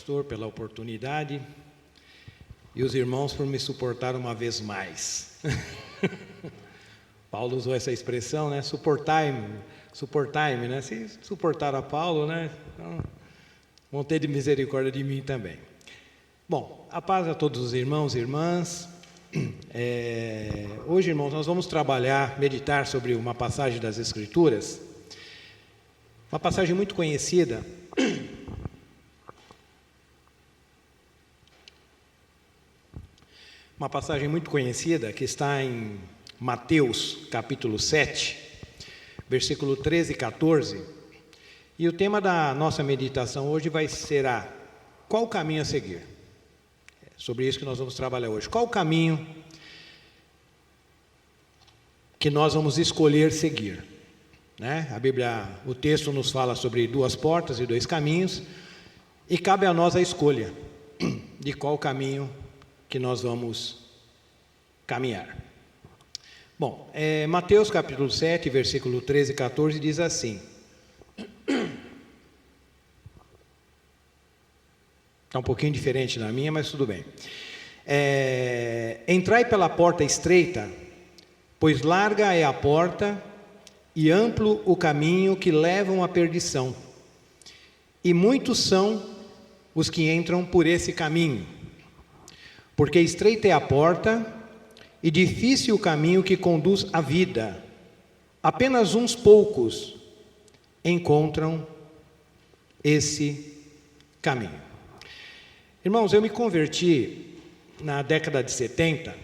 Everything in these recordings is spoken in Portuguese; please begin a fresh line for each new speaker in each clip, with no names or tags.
pastor, pela oportunidade, e os irmãos por me suportar uma vez mais. Paulo usou essa expressão, né? Suportai-me, né? Se suportaram a Paulo, né? Então, vão ter de misericórdia de mim também. Bom, a paz a todos os irmãos e irmãs. Hoje, irmãos, nós vamos meditar sobre uma passagem das Escrituras, uma passagem muito conhecida, que está em Mateus, capítulo 7, versículo 13 e 14, e o tema da nossa meditação hoje será: qual o caminho a seguir? É sobre isso que nós vamos trabalhar hoje. Qual o caminho que nós vamos escolher seguir? Né? O texto nos fala sobre duas portas e dois caminhos, e cabe a nós a escolha de qual caminho que nós vamos caminhar. Bom, Mateus capítulo 7, versículo 13 e 14 diz assim. Está um pouquinho diferente da minha, mas tudo bem. Entrai pela porta estreita, pois larga é a porta e amplo o caminho que levam à perdição, e muitos são os que entram por esse caminho. Porque estreita é a porta e difícil o caminho que conduz à vida. Apenas uns poucos encontram esse caminho. Irmãos, eu me converti na década de 70,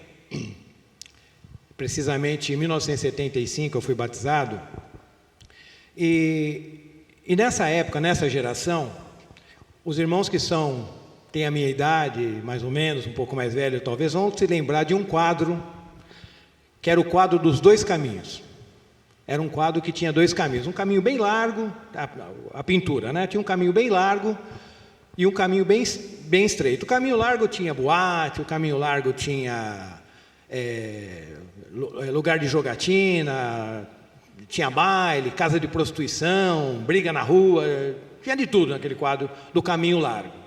precisamente em 1975 eu fui batizado, e nessa época, nessa geração, os irmãos que têm a minha idade, mais ou menos, um pouco mais velho talvez, vão se lembrar de um quadro, que era o quadro dos dois caminhos. Era um quadro que tinha dois caminhos, um caminho bem largo, a pintura, né? Tinha um caminho bem largo e um caminho bem estreito. O caminho largo tinha boate, o caminho largo tinha lugar de jogatina, tinha baile, casa de prostituição, briga na rua, tinha de tudo naquele quadro do caminho largo.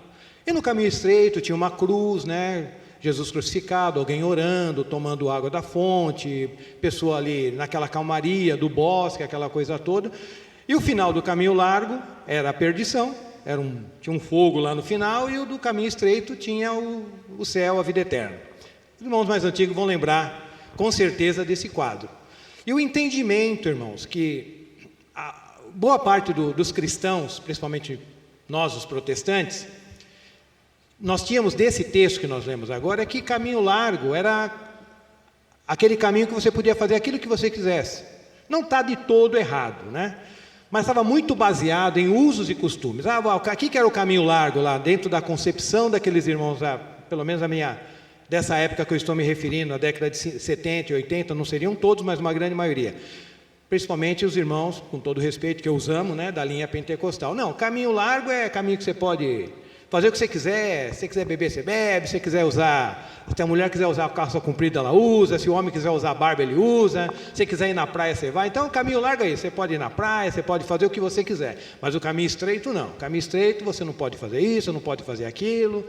E no caminho estreito tinha uma cruz, né? Jesus crucificado, alguém orando, tomando água da fonte, pessoa ali naquela calmaria do bosque, aquela coisa toda. E o final do caminho largo era a perdição, tinha um fogo lá no final, e o do caminho estreito tinha o céu, a vida eterna. Os irmãos mais antigos vão lembrar com certeza desse quadro. E o entendimento, irmãos, que a boa parte dos cristãos, principalmente nós, os protestantes, nós tínhamos desse texto que nós lemos agora, que caminho largo era aquele caminho que você podia fazer aquilo que você quisesse. Não está de todo errado, né? Mas estava muito baseado em usos e costumes. Aqui que era o caminho largo lá, dentro da concepção daqueles irmãos, pelo menos dessa época que eu estou me referindo, a década de 70 e 80, não seriam todos, mas uma grande maioria. Principalmente os irmãos, com todo o respeito que eu amo, né, da linha pentecostal. Não, caminho largo é caminho que você pode fazer o que você quiser. Se você quiser beber, você bebe. Se você quiser usar, se a mulher quiser usar calça comprida, ela usa. Se o homem quiser usar barba, ele usa. Se você quiser ir na praia, você vai. Então, o caminho largo é isso. Você pode ir na praia, você pode fazer o que você quiser. Mas o caminho estreito, não. O caminho estreito, você não pode fazer isso, não pode fazer aquilo.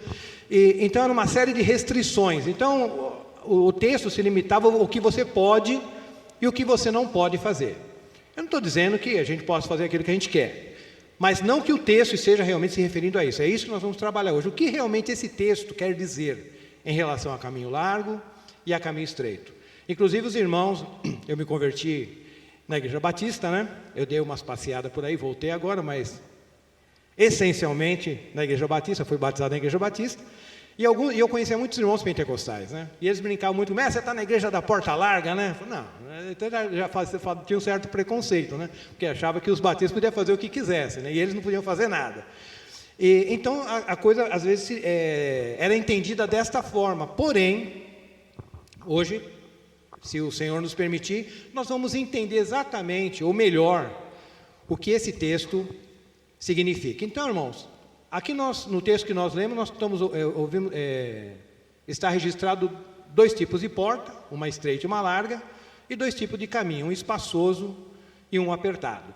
Então, era uma série de restrições. Então, o texto se limitava ao que você pode e o que você não pode fazer. Eu não estou dizendo que a gente possa fazer aquilo que a gente quer, mas não que o texto esteja realmente se referindo a isso. É isso que nós vamos trabalhar hoje. O que realmente esse texto quer dizer em relação a caminho largo e a caminho estreito. Inclusive os irmãos, eu me converti na Igreja Batista, né? Eu dei umas passeadas por aí, voltei agora, mas essencialmente na Igreja Batista, fui batizado na Igreja Batista. E eu conhecia muitos irmãos pentecostais, né? E eles brincavam muito, você está na igreja da porta larga, né? Eu falei, não, então tinha um certo preconceito, né? Porque achava que os batistas podiam fazer o que quisessem, né? E eles não podiam fazer nada. Então a coisa às vezes era entendida desta forma. Porém, hoje, se o Senhor nos permitir, nós vamos entender exatamente, ou melhor, o que esse texto significa. Então, irmãos, aqui no texto que nós lemos, nós estamos está registrado dois tipos de porta, uma estreita e uma larga, e dois tipos de caminho, um espaçoso e um apertado.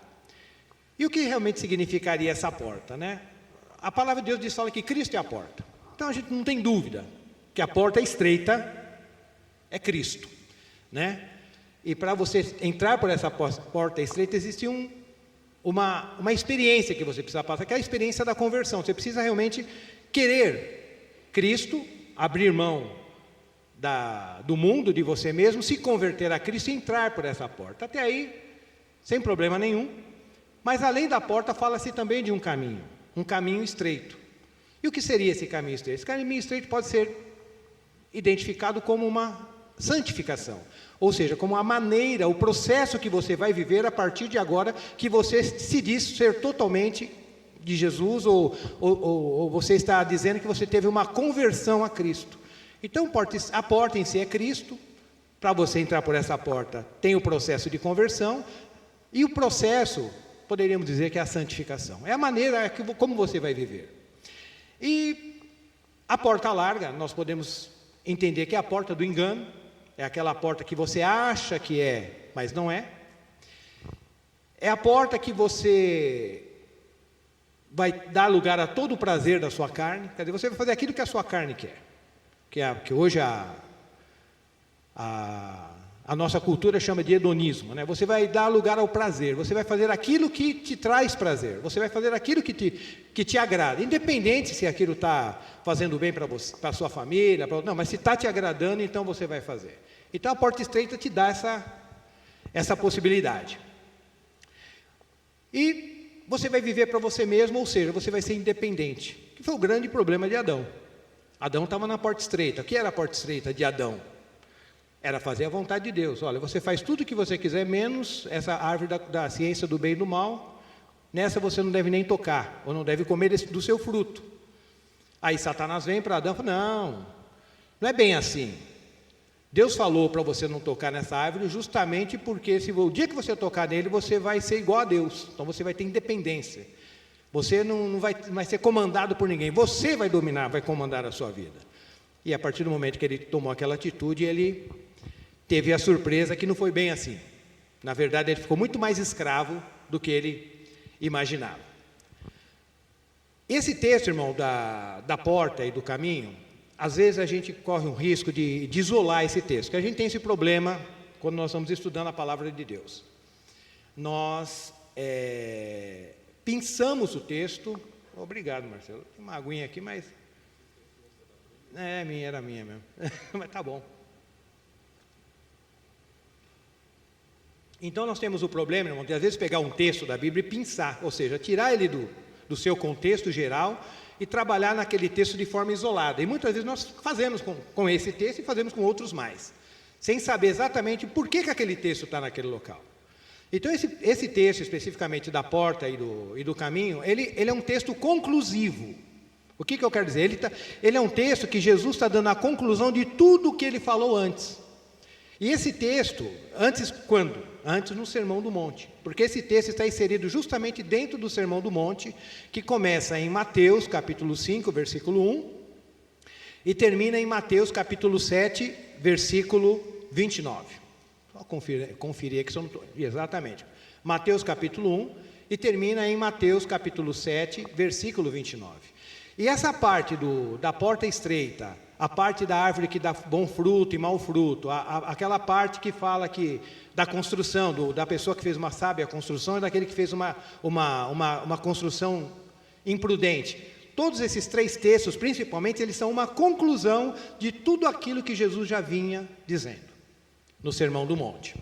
E o que realmente significaria essa porta, né? a palavra de Deus fala que Cristo é a porta. Então a gente não tem dúvida que a porta estreita é Cristo, né? E para você entrar por essa porta estreita existe uma experiência que você precisa passar, que é a experiência da conversão. Você precisa realmente querer Cristo, abrir mão do mundo, de você mesmo, se converter a Cristo e entrar por essa porta. Até aí, sem problema nenhum. Mas além da porta, fala-se também de um caminho estreito. E o que seria esse caminho estreito? Esse caminho estreito pode ser identificado como uma santificação, ou seja, como a maneira, o processo que você vai viver a partir de agora que você se diz ser totalmente de Jesus, ou você está dizendo que você teve uma conversão a Cristo. Então a porta em si é Cristo. Para você entrar por essa porta tem o processo de conversão, e o processo, poderíamos dizer que é a santificação, é a maneira como você vai viver. E a porta larga, nós podemos entender que é a porta do engano, é aquela porta que você acha que é, mas não é. É a porta que você vai dar lugar a todo o prazer da sua carne, quer dizer, você vai fazer aquilo que a sua carne quer, que hoje a nossa cultura chama de hedonismo, né? Você vai dar lugar ao prazer, você vai fazer aquilo que te traz prazer, você vai fazer aquilo que te agrada, independente se aquilo está fazendo bem para você, para a sua família, não, mas se está te agradando, então você vai fazer. Então a porta estreita te dá essa possibilidade. E você vai viver para você mesmo, ou seja, você vai ser independente, que foi o grande problema de Adão. Adão estava na porta estreita. O que era a porta estreita de Adão? Era fazer a vontade de Deus. Olha, você faz tudo o que você quiser, menos essa árvore da ciência do bem e do mal. Nessa você não deve nem tocar, ou não deve comer do seu fruto. Aí Satanás vem para Adão e fala, não é bem assim. Deus falou para você não tocar nessa árvore justamente porque o dia que você tocar nele, você vai ser igual a Deus. Então você vai ter independência. Você não vai ser comandado por ninguém. Você vai dominar, vai comandar a sua vida. E a partir do momento que ele tomou aquela atitude, ele teve a surpresa que não foi bem assim. Na verdade, ele ficou muito mais escravo do que ele imaginava. Esse texto, irmão, da porta e do caminho, às vezes a gente corre um risco de isolar esse texto, porque a gente tem esse problema quando nós estamos estudando a palavra de Deus. Nós pensamos o texto. Obrigado, Marcelo. Tem uma aguinha aqui, mas... era minha mesmo. Mas tá bom. Então nós temos o problema, irmão, de às vezes pegar um texto da Bíblia e pensar, ou seja, tirar ele do seu contexto geral e trabalhar naquele texto de forma isolada. E muitas vezes nós fazemos com esse texto e fazemos com outros mais, sem saber exatamente por que aquele texto está naquele local. Então esse texto especificamente da porta e do caminho, ele é um texto conclusivo. O que eu quero dizer? Ele é um texto que Jesus está dando a conclusão de tudo o que ele falou antes. E esse texto, antes quando? Antes no Sermão do Monte. Porque esse texto está inserido justamente dentro do Sermão do Monte, que começa em Mateus capítulo 5, versículo 1, e termina em Mateus capítulo 7, versículo 29. Só conferir aqui se eu não estou... Exatamente. Mateus capítulo 1, e termina em Mateus capítulo 7, versículo 29. E essa parte da porta estreita, a parte da árvore que dá bom fruto e mau fruto, aquela parte que fala da construção, da pessoa que fez uma sábia construção e daquele que fez uma construção imprudente. Todos esses três textos, principalmente, eles são uma conclusão de tudo aquilo que Jesus já vinha dizendo no Sermão do Monte.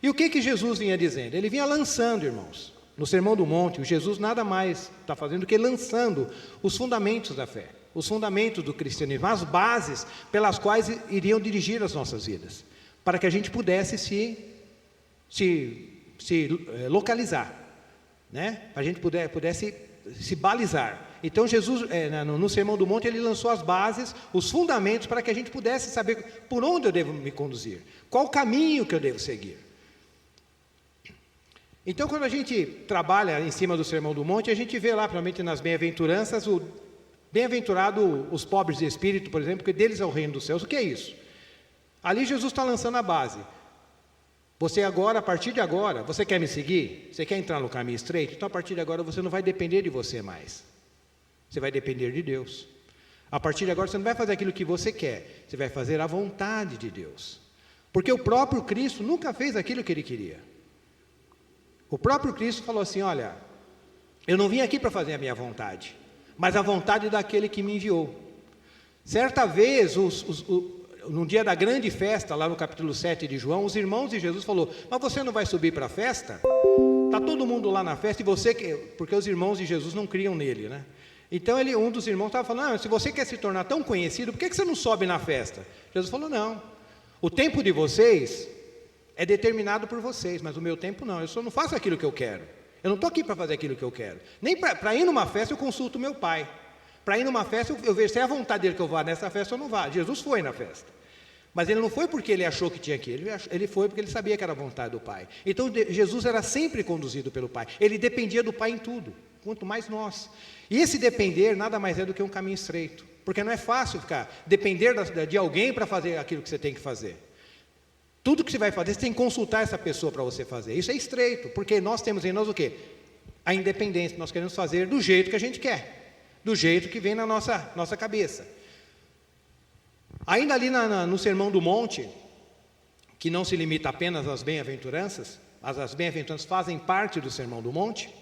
E o que Jesus vinha dizendo? Ele vinha lançando, irmãos. No Sermão do Monte, Jesus nada mais está fazendo do que lançando os fundamentos da fé, os fundamentos do cristianismo, as bases pelas quais iriam dirigir as nossas vidas, para que a gente pudesse se localizar, né? Para a gente pudesse se balizar. Então Jesus, no Sermão do Monte, ele lançou as bases, os fundamentos, para que a gente pudesse saber por onde eu devo me conduzir, qual o caminho que eu devo seguir. Então, quando a gente trabalha em cima do Sermão do Monte, a gente vê lá, provavelmente nas bem-aventuranças, bem-aventurado os pobres de espírito, por exemplo, porque deles é o reino dos céus. O que é isso? Ali Jesus está lançando a base. Você agora, a partir de agora, você quer me seguir? Você quer entrar no caminho estreito? Então, a partir de agora, você não vai depender de você mais. você vai depender de Deus. A partir de agora você não vai fazer aquilo que você quer, você vai fazer a vontade de Deus. Porque o próprio Cristo nunca fez aquilo que ele queria. O próprio Cristo falou assim, olha, eu não vim aqui para fazer a minha vontade, mas a vontade daquele que me enviou. Certa vez, no dia da grande festa, lá no capítulo 7 de João, os irmãos de Jesus falaram, mas você não vai subir para a festa? Está todo mundo lá na festa e você... Porque os irmãos de Jesus não criam nele, né? Então um dos irmãos estava falando, se você quer se tornar tão conhecido, por que você não sobe na festa? Jesus falou, não, o tempo de vocês é determinado por vocês, mas o meu tempo não, eu só não faço aquilo que eu quero. Eu não estou aqui para fazer aquilo que eu quero. Nem para ir numa festa eu consulto meu pai. Para ir numa festa eu vejo se é a vontade dele que eu vá nessa festa ou não vá. Jesus foi na festa. Mas ele não foi porque ele achou que tinha que ir, ele foi porque ele sabia que era a vontade do Pai. Então Jesus era sempre conduzido pelo Pai, ele dependia do Pai em tudo, quanto mais nós. E esse depender nada mais é do que um caminho estreito, porque não é fácil depender de alguém para fazer aquilo que você tem que fazer. Tudo que você vai fazer, você tem que consultar essa pessoa para você fazer. Isso é estreito, porque nós temos em nós o quê? A independência, nós queremos fazer do jeito que a gente quer, do jeito que vem na nossa cabeça. Ainda ali no Sermão do Monte, que não se limita apenas às bem-aventuranças, as bem-aventuranças fazem parte do Sermão do Monte,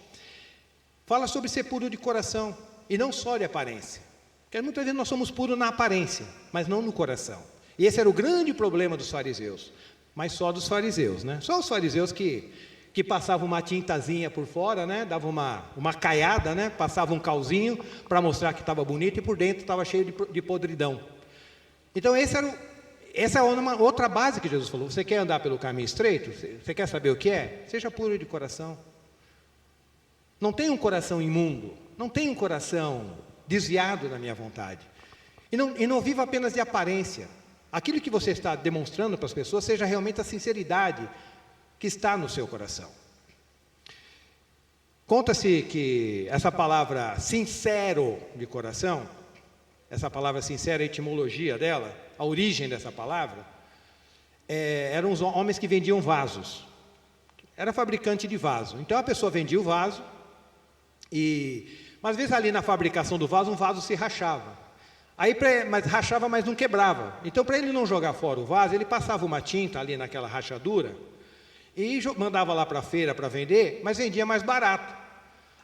fala sobre ser puro de coração, e não só de aparência. Porque muitas vezes nós somos puros na aparência, mas não no coração. E esse era o grande problema dos fariseus, mas só dos fariseus, né? Só os fariseus que passavam uma tintazinha por fora, né? Davam uma caiada, né? Passavam um calzinho para mostrar que estava bonito, e por dentro estava cheio de podridão. Então essa é uma outra base que Jesus falou. Você quer andar pelo caminho estreito? Você quer saber o que é? Seja puro de coração. Não tenha um coração imundo, não tenha um coração desviado da minha vontade. E não viva apenas de aparência. Aquilo que você está demonstrando para as pessoas seja realmente a sinceridade que está no seu coração. Conta-se que essa palavra sincero de coração, essa palavra sincera, a etimologia dela, a origem dessa palavra, eram os homens que vendiam vasos. Era fabricante de vaso. Então a pessoa vendia o vaso, mas às vezes ali na fabricação do vaso, um vaso se rachava. Mas rachava, mas não quebrava. Então, para ele não jogar fora o vaso, ele passava uma tinta ali naquela rachadura e mandava lá para a feira para vender, mas vendia mais barato.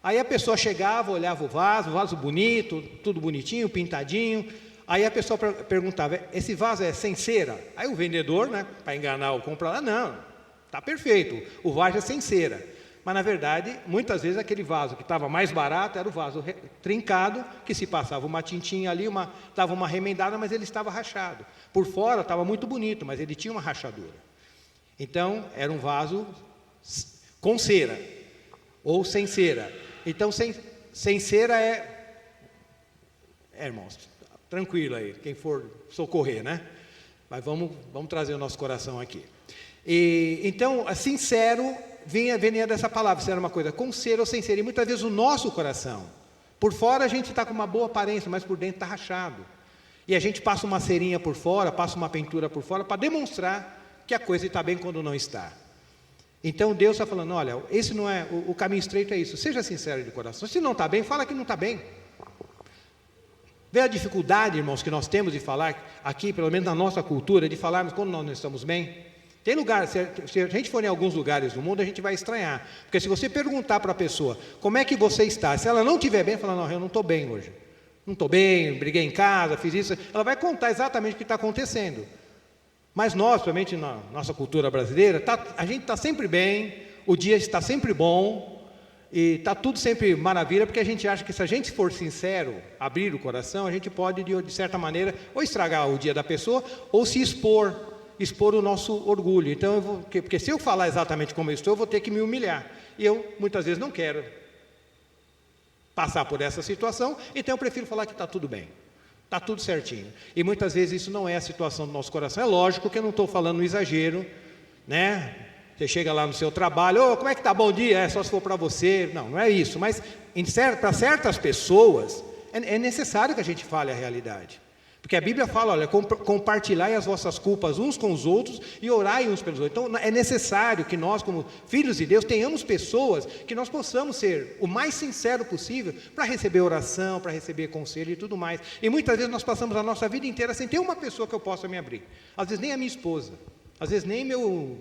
Aí a pessoa chegava, olhava o vaso bonito, tudo bonitinho, pintadinho. Aí a pessoa perguntava, esse vaso é sem cera? Aí o vendedor, né, para enganar o comprador, não, está perfeito, o vaso é sem cera. Mas, na verdade, muitas vezes aquele vaso que estava mais barato era o vaso trincado, que se passava uma tintinha ali, dava uma remendada, mas ele estava rachado. Por fora estava muito bonito, mas ele tinha uma rachadura. Então, era um vaso com cera, ou sem cera. Então, sem cera irmãos, tranquilo aí, quem for socorrer, né? Mas vamos trazer o nosso coração aqui. Então, sincero, vinha dessa palavra, se era uma coisa com cera ou sem cera. E muitas vezes o nosso coração, por fora a gente está com uma boa aparência, mas por dentro está rachado. E a gente passa uma cerinha por fora, passa uma pintura por fora, para demonstrar que a coisa está bem quando não está. Então Deus está falando, olha, esse não é, o caminho estreito é isso, seja sincero de coração. Se não está bem, fala que não está bem. Vê a dificuldade, irmãos, que nós temos de falar aqui, pelo menos na nossa cultura, de falarmos quando nós não estamos bem. Tem lugar, se a gente for em alguns lugares do mundo, a gente vai estranhar. Porque se você perguntar para a pessoa, como é que você está? Se ela não estiver bem, ela fala, não, eu não estou bem hoje. Não estou bem, briguei em casa, fiz isso. Ela vai contar exatamente o que está acontecendo. Mas nós, principalmente na nossa cultura brasileira, a gente está sempre bem, o dia está sempre bom, e está tudo sempre maravilha, porque a gente acha que se a gente for sincero, abrir o coração, a gente pode, de certa maneira, ou estragar o dia da pessoa, ou se expor o nosso orgulho. Então, porque se eu falar exatamente como eu estou, eu vou ter que me humilhar. E eu, muitas vezes, não quero passar por essa situação, então eu prefiro falar que está tudo bem, está tudo certinho. E muitas vezes isso não é a situação do nosso coração. É lógico que eu não estou falando no exagero, né? Você chega lá no seu trabalho, como é que está? Bom dia, só se for para você. Não é isso, mas para certas pessoas é necessário que a gente fale a realidade. Porque a Bíblia fala, olha, compartilhai as vossas culpas uns com os outros e orai uns pelos outros. Então é necessário que nós, como filhos de Deus, tenhamos pessoas que nós possamos ser o mais sincero possível para receber oração, para receber conselho e tudo mais. E muitas vezes nós passamos a nossa vida inteira sem ter uma pessoa que eu possa me abrir. Às vezes nem a minha esposa, às vezes nem meu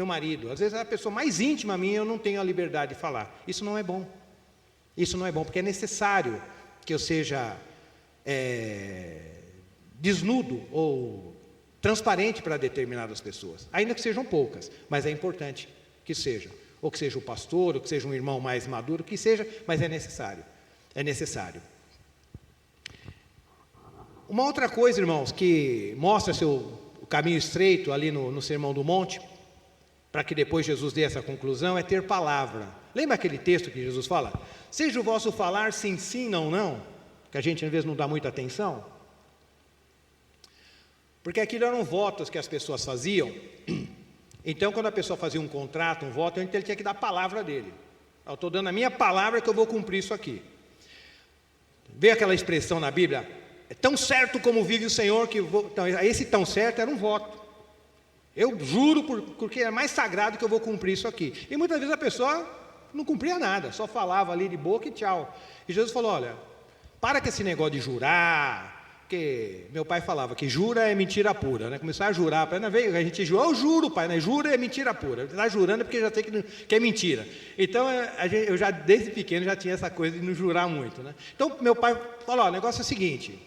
marido, às vezes a pessoa mais íntima minha eu não tenho a liberdade de falar. Isso não é bom. Isso não é bom, porque é necessário que eu seja desnudo ou transparente para determinadas pessoas, ainda que sejam poucas, mas é importante que sejam, ou que seja o pastor, ou que seja um irmão mais maduro, que seja, mas é necessário. Uma outra coisa, irmãos, que mostra o caminho estreito ali no Sermão do Monte, para que depois Jesus dê essa conclusão, é ter palavra. Lembra aquele texto que Jesus fala? Seja o vosso falar sim, sim, não, não, que a gente às vezes não dá muita atenção. Porque aquilo eram votos que as pessoas faziam. Então, quando a pessoa fazia um contrato, um voto, ele tinha que dar a palavra dele. Eu estou dando a minha palavra que eu vou cumprir isso aqui. Vê aquela expressão na Bíblia? É tão certo como vive o Senhor que vou... Então, esse tão certo era um voto. Eu juro, porque é mais sagrado que eu vou cumprir isso aqui. E muitas vezes a pessoa não cumpria nada, só falava ali de boca e tchau. E Jesus falou, olha, para com esse negócio de jurar... Porque meu pai falava que jura é mentira pura, né? Começar a jurar, a gente jura, eu juro, pai, né? Jura é mentira pura. Está jurando porque já sei que é mentira. Então, eu já desde pequeno já tinha essa coisa de não jurar muito, né? Então, meu pai falou, o negócio é o seguinte,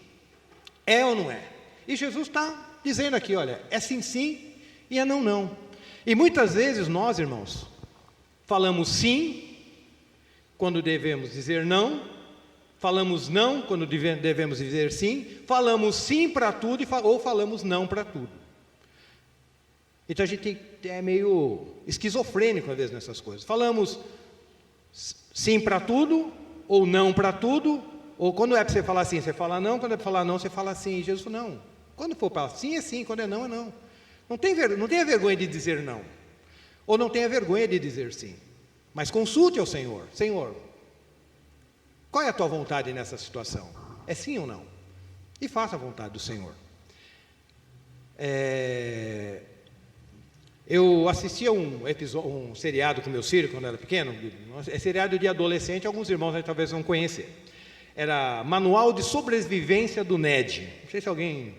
é ou não é? E Jesus está dizendo aqui, olha, é sim, sim e é não, não. E muitas vezes nós, irmãos, falamos sim quando devemos dizer não, falamos não quando devemos dizer sim, falamos sim para tudo ou falamos não para tudo. Então a gente é meio esquizofrênico às vezes nessas coisas. Falamos sim para tudo ou não para tudo, ou quando é para você falar sim, você fala não, quando é para falar não, você fala sim. E Jesus falou, não, quando for para sim é sim, quando é não é não. Não tenha vergonha de dizer não, ou não tenha vergonha de dizer sim, mas consulte ao Senhor. Senhor, qual é a tua vontade nessa situação? É sim ou não? E faça a vontade do Senhor. Eu assistia um seriado com meus filhos quando eu era pequeno. É seriado de adolescente, alguns irmãos aí talvez vão conhecer. Era Manual de Sobrevivência do Ned. Não sei se alguém,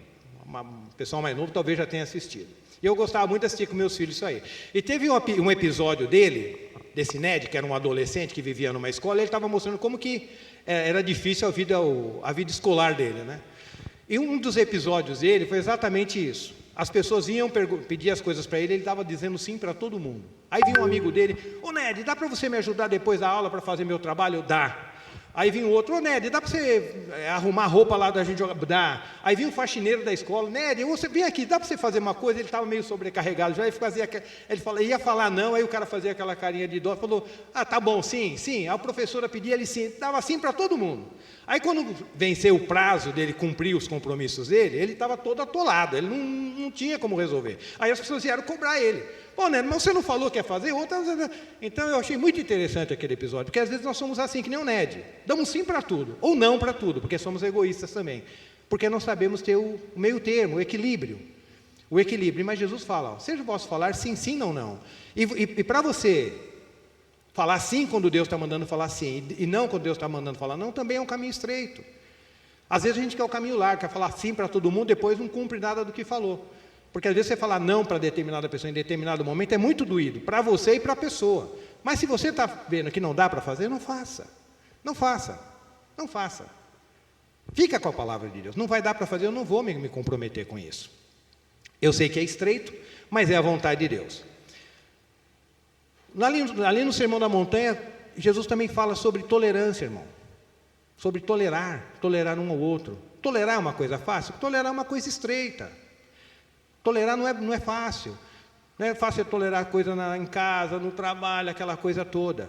pessoal mais novo, talvez já tenha assistido. E eu gostava muito de assistir com meus filhos isso aí. E teve um episódio desse Ned, que era um adolescente que vivia numa escola, ele estava mostrando como que era difícil a vida escolar dele, né? E um dos episódios dele foi exatamente isso. As pessoas iam pedir as coisas para ele, ele estava dizendo sim para todo mundo. Aí vinha um amigo dele, ô Ned, dá para você me ajudar depois da aula para fazer meu trabalho? Dá. Aí vinha o outro, ô Ned, dá para você arrumar roupa lá da gente jogar? Dá. Aí vinha um faxineiro da escola, Ned, você vem aqui, dá para você fazer uma coisa? Ele estava meio sobrecarregado já, ia falar não, aí o cara fazia aquela carinha de dó, falou, tá bom, sim, sim. Aí a professora pedia, ele sim, dava sim para todo mundo. Aí quando venceu o prazo dele cumprir os compromissos dele, ele estava todo atolado, ele não tinha como resolver. Aí as pessoas vieram cobrar ele. Pô, Ned, mas você não falou que ia fazer? Então eu achei muito interessante aquele episódio, porque às vezes nós somos assim, que nem o Ned. Damos sim para tudo, ou não para tudo, porque somos egoístas também. Porque não sabemos ter o meio termo, o equilíbrio. O equilíbrio. Mas Jesus fala, seja o vosso falar sim, sim, não, não. E para você falar sim quando Deus está mandando falar sim, e não quando Deus está mandando falar não, também é um caminho estreito. Às vezes a gente quer o caminho largo, quer falar sim para todo mundo, depois não cumpre nada do que falou. Porque às vezes você falar não para determinada pessoa em determinado momento é muito doído, para você e para a pessoa. Mas se você está vendo que não dá para fazer, não faça. Não faça. Não faça. Fica com a palavra de Deus. Não vai dar para fazer, eu não vou me comprometer com isso. Eu sei que é estreito, mas é a vontade de Deus. Ali no Sermão da Montanha, Jesus também fala sobre tolerância, irmão. Sobre tolerar um ao outro. Tolerar é uma coisa fácil? Tolerar é uma coisa estreita. Tolerar não é fácil. Não é fácil tolerar coisa em casa, no trabalho, aquela coisa toda.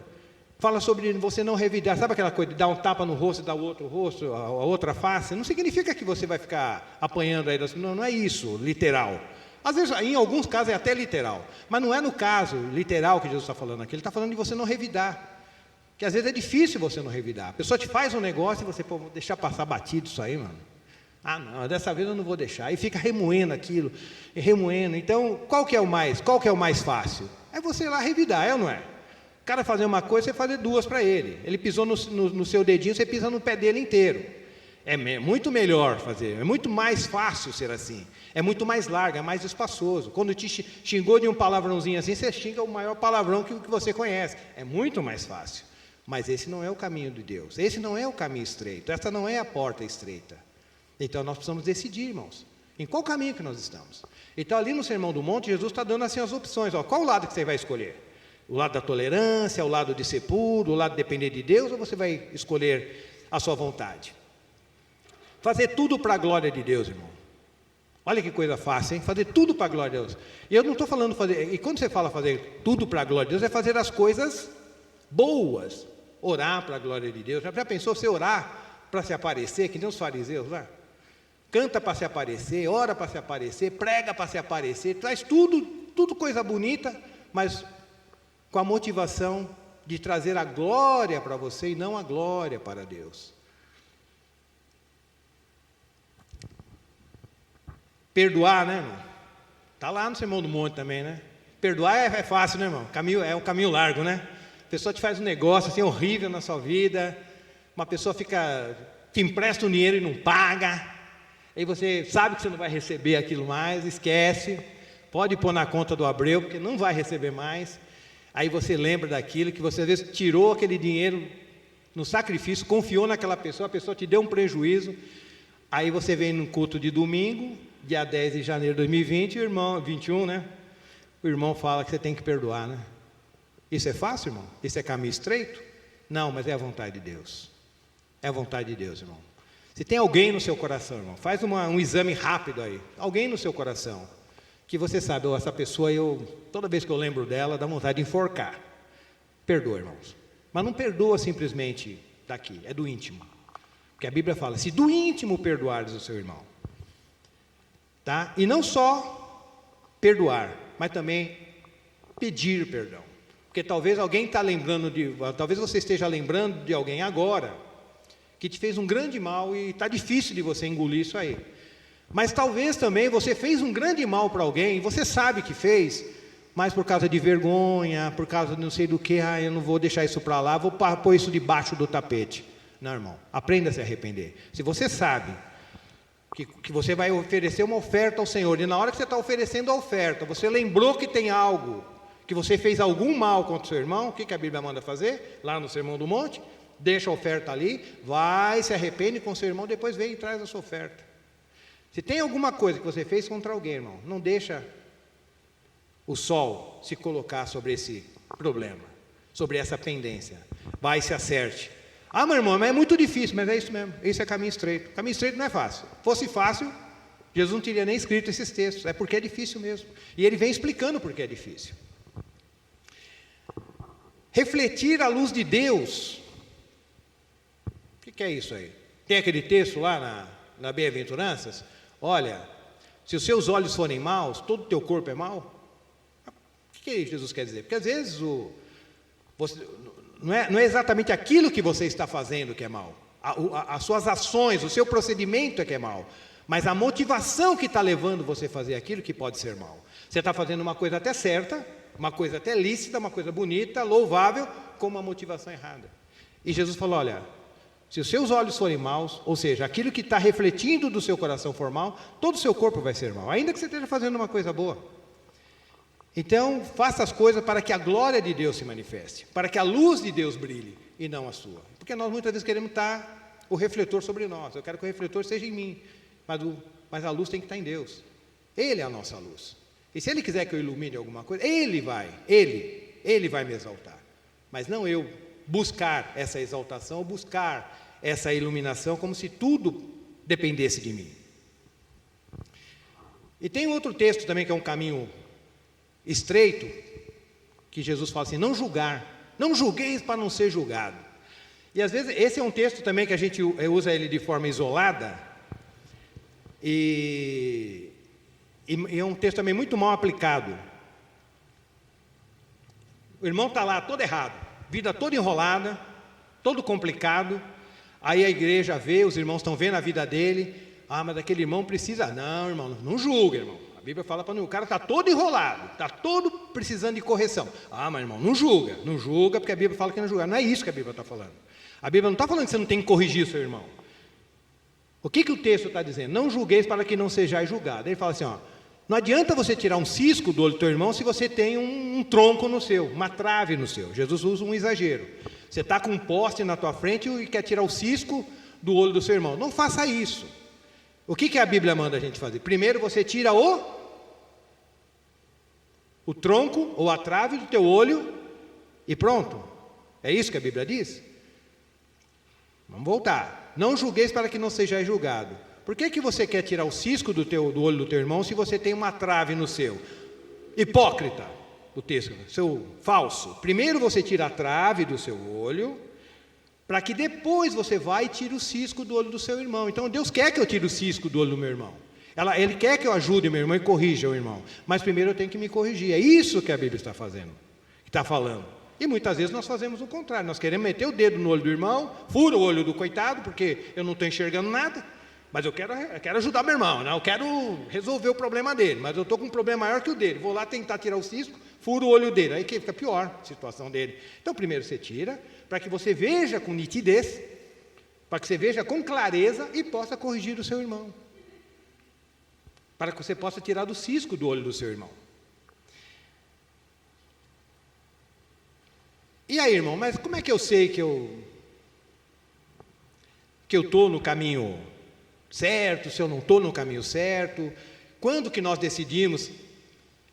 Fala sobre você não revidar. Sabe aquela coisa de dar um tapa no rosto e dar o outro rosto, a outra face? Não significa que você vai ficar apanhando aí. Não é isso, literal. Às vezes, em alguns casos, é até literal. Mas não é no caso literal que Jesus está falando aqui. Ele está falando de você não revidar. Que às vezes é difícil você não revidar. A pessoa te faz um negócio e você, vou deixar passar batido isso aí, mano. Ah, não, dessa vez eu não vou deixar. E fica remoendo aquilo, e remoendo. Então, qual que é o mais fácil? É você ir lá revidar, é ou não é? O cara fazer uma coisa, você fazer duas para ele. Ele pisou no seu dedinho, você pisa no pé dele inteiro. É muito melhor fazer, é muito mais fácil ser assim. É muito mais largo, é mais espaçoso. Quando te xingou de um palavrãozinho assim, você xinga o maior palavrão que você conhece. É muito mais fácil. Mas esse não é o caminho de Deus. Esse não é o caminho estreito. Essa não é a porta estreita. Então nós precisamos decidir, irmãos, em qual caminho que nós estamos. Então ali no Sermão do Monte, Jesus está dando assim as opções. Ó, qual o lado que você vai escolher? O lado da tolerância, o lado de ser puro, o lado de depender de Deus, ou você vai escolher a sua vontade? Fazer tudo para a glória de Deus, irmão. Olha que coisa fácil, hein? Fazer tudo para a glória de Deus. E eu não estou falando fazer... E quando você fala fazer tudo para a glória de Deus, é fazer as coisas boas. Orar para a glória de Deus. Já pensou você orar para se aparecer, que nem os fariseus lá? Canta para se aparecer, ora para se aparecer, prega para se aparecer, traz tudo coisa bonita, mas com a motivação de trazer a glória para você e não a glória para Deus. Perdoar, né, irmão? Está lá no Sermão do Monte também, né? Perdoar é fácil, né, irmão? É um caminho largo, né? A pessoa te faz um negócio assim horrível na sua vida, uma pessoa te empresta um dinheiro e não paga, aí você sabe que você não vai receber aquilo mais, esquece, pode pôr na conta do Abreu, porque não vai receber mais. Aí você lembra daquilo que você às vezes tirou aquele dinheiro no sacrifício, confiou naquela pessoa, a pessoa te deu um prejuízo. Aí você vem no culto de domingo, dia 10 de janeiro de 2020, 21, né? O irmão fala que você tem que perdoar, né? Isso é fácil, irmão? Isso é caminho estreito? Não, mas é a vontade de Deus. É a vontade de Deus, irmão. Se tem alguém no seu coração, irmão, faz um exame rápido aí. Alguém no seu coração, que você sabe, essa pessoa, toda vez que eu lembro dela, dá vontade de enforcar. Perdoa, irmãos. Mas não perdoa simplesmente daqui, é do íntimo. Porque a Bíblia fala, se do íntimo perdoares o seu irmão. Tá? E não só perdoar, mas também pedir perdão. Porque talvez talvez você esteja lembrando de alguém agora, que te fez um grande mal e está difícil de você engolir isso aí. Mas talvez também você fez um grande mal para alguém, você sabe que fez, mas por causa de vergonha, por causa de não sei do que, eu não vou deixar isso para lá, vou pôr isso debaixo do tapete. Não, irmão, aprenda a se arrepender. Se você sabe que você vai oferecer uma oferta ao Senhor, e na hora que você está oferecendo a oferta, você lembrou que tem algo, que você fez algum mal contra o seu irmão, o que a Bíblia manda fazer? Lá no Sermão do Monte, deixa a oferta ali, vai, se arrepende com o seu irmão, depois vem e traz a sua oferta. Se tem alguma coisa que você fez contra alguém, irmão, não deixa o sol se colocar sobre esse problema, sobre essa pendência. Vai e se acerte. Ah, meu irmão, mas é muito difícil, mas é isso mesmo, esse é caminho estreito. Caminho estreito não é fácil. Fosse fácil, Jesus não teria nem escrito esses textos, é porque é difícil mesmo. E ele vem explicando porque é difícil. Refletir a luz de Deus. O que é isso aí? Tem aquele texto lá na Bem-aventuranças? Olha, se os seus olhos forem maus, todo o teu corpo é mau? O que Jesus quer dizer? Porque às vezes não é exatamente aquilo que você está fazendo que é mal. As suas ações, o seu procedimento é que é mal. Mas a motivação que está levando você a fazer aquilo que pode ser mal. Você está fazendo uma coisa até certa, uma coisa até lícita, uma coisa bonita, louvável, com uma motivação errada. E Jesus falou, olha, se os seus olhos forem maus, ou seja, aquilo que está refletindo do seu coração for mal, todo o seu corpo vai ser mal, ainda que você esteja fazendo uma coisa boa. Então, faça as coisas para que a glória de Deus se manifeste, para que a luz de Deus brilhe, e não a sua. Porque nós muitas vezes queremos estar o refletor sobre nós, eu quero que o refletor seja em mim, mas a luz tem que estar em Deus. Ele é a nossa luz. E se Ele quiser que eu ilumine alguma coisa, Ele vai me exaltar. Mas não eu buscar essa exaltação, buscar essa iluminação, como se tudo dependesse de mim. E tem outro texto também, que é um caminho estreito, que Jesus fala assim, não julgar, não julgueis para não ser julgado. E às vezes, esse é um texto também que a gente usa ele de forma isolada, e é um texto também muito mal aplicado. O irmão está lá todo errado, vida toda enrolada, todo complicado, aí a igreja vê, os irmãos estão vendo a vida dele, Ah, mas aquele irmão precisa. Não, irmão, não julga, irmão. A Bíblia fala para o cara está todo enrolado, está todo precisando de correção. Ah, mas irmão, não julga, porque a Bíblia fala que não julga. Não é isso que a Bíblia está falando. A Bíblia não está falando que você não tem que corrigir o seu irmão. O que o texto está dizendo? Não julgueis para que não sejais julgados. Ele fala assim, ó, não adianta você tirar um cisco do olho do teu irmão se você tem um tronco no seu, uma trave no seu. Jesus usa um exagero. Você está com um poste na tua frente e quer tirar o cisco do olho do seu irmão. Não faça isso. O que a Bíblia manda a gente fazer? Primeiro você tira o tronco ou a trave do teu olho e pronto. É isso que a Bíblia diz? Vamos voltar. Não julgueis para que não sejais julgado. Por que você quer tirar o cisco do olho do teu irmão se você tem uma trave no seu? Hipócrita, o texto, seu falso. Primeiro você tira a trave do seu olho, para que depois você vá e tire o cisco do olho do seu irmão. Então Deus quer que eu tire o cisco do olho do meu irmão. Ele quer que eu ajude o meu irmão e corrija o irmão. Mas primeiro eu tenho que me corrigir. É isso que a Bíblia está fazendo, está falando. E muitas vezes nós fazemos o contrário. Nós queremos meter o dedo no olho do irmão, fura o olho do coitado, porque eu não estou enxergando nada. Mas eu quero ajudar meu irmão, né? Eu quero resolver o problema dele. Mas eu estou com um problema maior que o dele. Vou lá tentar tirar o cisco, furo o olho dele. Aí que fica pior a situação dele. Então primeiro você tira, para que você veja com nitidez, para que você veja com clareza e possa corrigir o seu irmão. Para que você possa tirar do cisco do olho do seu irmão. E aí, irmão, mas como é que eu sei que eu estou no caminho certo, se eu não estou no caminho certo? Quando que nós decidimos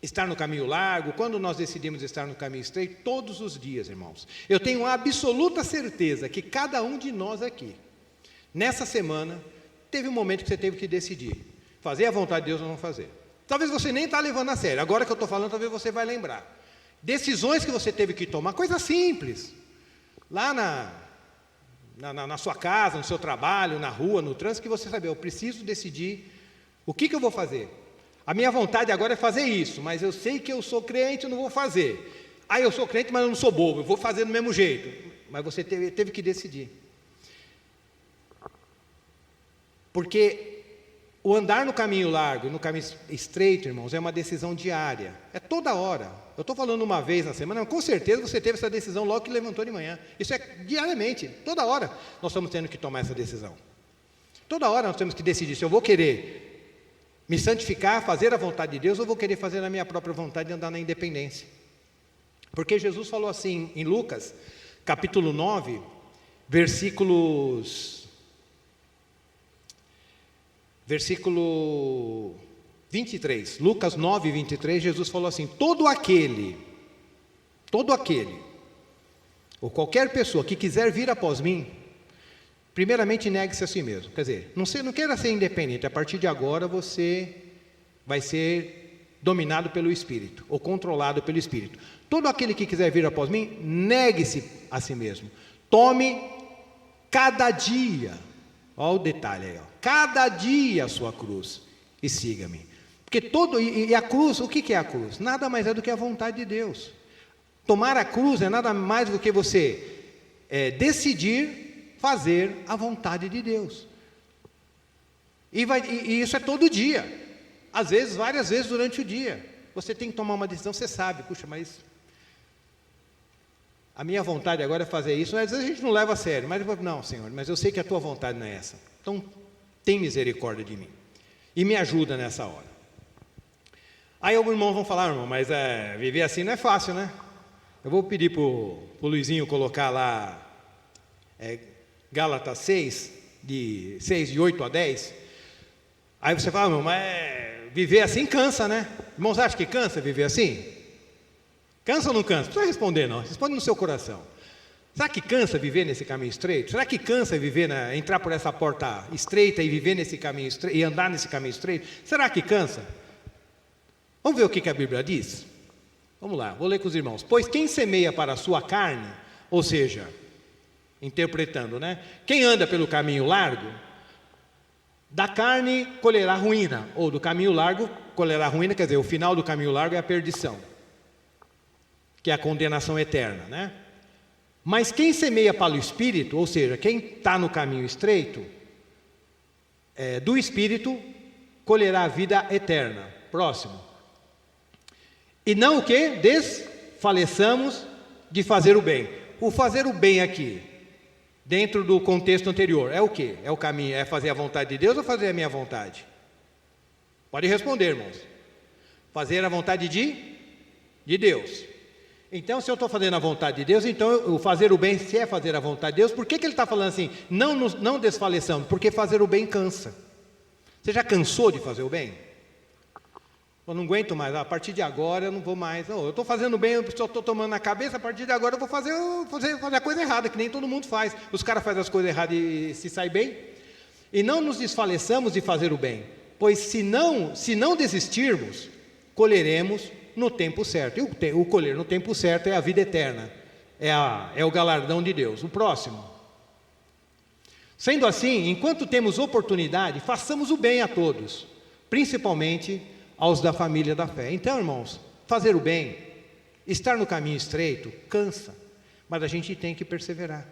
estar no caminho largo? Quando nós decidimos estar no caminho estreito? Todos os dias, irmãos. Eu tenho a absoluta certeza que cada um de nós aqui, nessa semana, teve um momento que você teve que decidir, fazer a vontade de Deus ou não fazer. Talvez você nem está levando a sério, agora que eu estou falando, talvez você vai lembrar. Decisões que você teve que tomar, coisa simples, lá na sua casa, no seu trabalho, na rua, no trânsito, que você sabia, eu preciso decidir o que eu vou fazer. A minha vontade agora é fazer isso, mas eu sei que eu sou crente, eu não vou fazer. Ah, eu sou crente, mas eu não sou bobo, eu vou fazer do mesmo jeito. Mas você teve que decidir. Porque o andar no caminho largo, no caminho estreito, irmãos, é uma decisão diária. É toda hora. Eu estou falando uma vez na semana, mas com certeza você teve essa decisão logo que levantou de manhã. Isso é diariamente, toda hora nós estamos tendo que tomar essa decisão. Toda hora nós temos que decidir se eu vou querer me santificar, fazer a vontade de Deus, ou vou querer fazer a minha própria vontade de andar na independência. Porque Jesus falou assim em Lucas, capítulo 9, versículo 23, Lucas 9, 23, Jesus falou assim, todo aquele, ou qualquer pessoa que quiser vir após mim, primeiramente negue-se a si mesmo. Quer dizer, não queira ser independente, a partir de agora você vai ser dominado pelo Espírito, ou controlado pelo Espírito. Todo aquele que quiser vir após mim, negue-se a si mesmo. Tome cada dia, olha o detalhe aí, cada dia a sua cruz e siga-me. Porque a cruz, o que é a cruz? Nada mais é do que a vontade de Deus. Tomar a cruz é nada mais do que você decidir fazer a vontade de Deus. E isso é todo dia. Às vezes, várias vezes durante o dia. Você tem que tomar uma decisão, você sabe, puxa, mas a minha vontade agora é fazer isso. Às vezes a gente não leva a sério, mas não, Senhor, mas eu sei que a tua vontade não é essa. Então, tem misericórdia de mim. E me ajuda nessa hora. Aí alguns irmãos vão falar, irmão, mas viver assim não é fácil, né? Eu vou pedir para o Luizinho colocar lá Gálatas 6, de 8 a 10. Aí você fala, irmão, mas viver assim cansa, né? Irmãos, acham que cansa viver assim? Cansa ou não cansa? Não precisa responder, não. Responde no seu coração. Será que cansa viver nesse caminho estreito? Será que cansa entrar por essa porta estreita e viver nesse caminho estreito, e andar nesse caminho estreito? Será que cansa? Vamos ver o que a Bíblia diz? Vamos lá, vou ler com os irmãos. Pois quem semeia para a sua carne, ou seja, interpretando, né? Quem anda pelo caminho largo, da carne colherá ruína, ou do caminho largo colherá ruína, quer dizer, o final do caminho largo é a perdição, que é a condenação eterna, né? Mas quem semeia para o Espírito, ou seja, quem está no caminho estreito, do Espírito colherá a vida eterna. Próximo. E não o que? Desfaleçamos de fazer o bem. O fazer o bem aqui, dentro do contexto anterior, é o quê? É o caminho, é fazer a vontade de Deus ou fazer a minha vontade? Pode responder, irmãos. Fazer a vontade de Deus. Então, se eu estou fazendo a vontade de Deus, então o fazer o bem, se é fazer a vontade de Deus, por que ele está falando assim? Não desfaleçamos, porque fazer o bem cansa. Você já cansou de fazer o bem? Eu não aguento mais, a partir de agora eu não vou mais. Não, eu estou fazendo bem, eu só estou tomando na cabeça, a partir de agora eu vou fazer a coisa errada, que nem todo mundo faz. Os caras fazem as coisas erradas e se saem bem. E não nos desfaleçamos de fazer o bem, pois se não desistirmos, colheremos no tempo certo. E o colher no tempo certo é a vida eterna, é o galardão de Deus. O próximo. Sendo assim, enquanto temos oportunidade, façamos o bem a todos, principalmente aos da família da fé. Então, irmãos, fazer o bem, estar no caminho estreito, cansa, mas a gente tem que perseverar,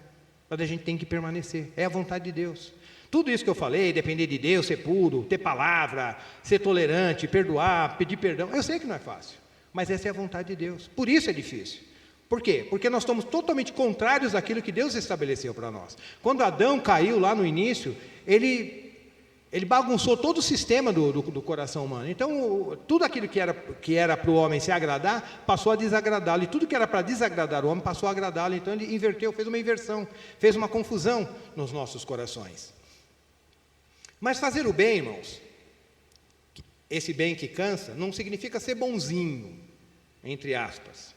mas a gente tem que permanecer, é a vontade de Deus. Tudo isso que eu falei, depender de Deus, ser puro, ter palavra, ser tolerante, perdoar, pedir perdão, eu sei que não é fácil, mas essa é a vontade de Deus, por isso é difícil. Por quê? Porque nós estamos totalmente contrários àquilo que Deus estabeleceu para nós. Quando Adão caiu lá no início, ele bagunçou todo o sistema do coração humano. Então, tudo aquilo que era para o homem se agradar, passou a desagradá-lo. E tudo que era para desagradar o homem, passou a agradá-lo. Então, ele inverteu, fez uma inversão, fez uma confusão nos nossos corações. Mas fazer o bem, irmãos, esse bem que cansa, não significa ser bonzinho, entre aspas.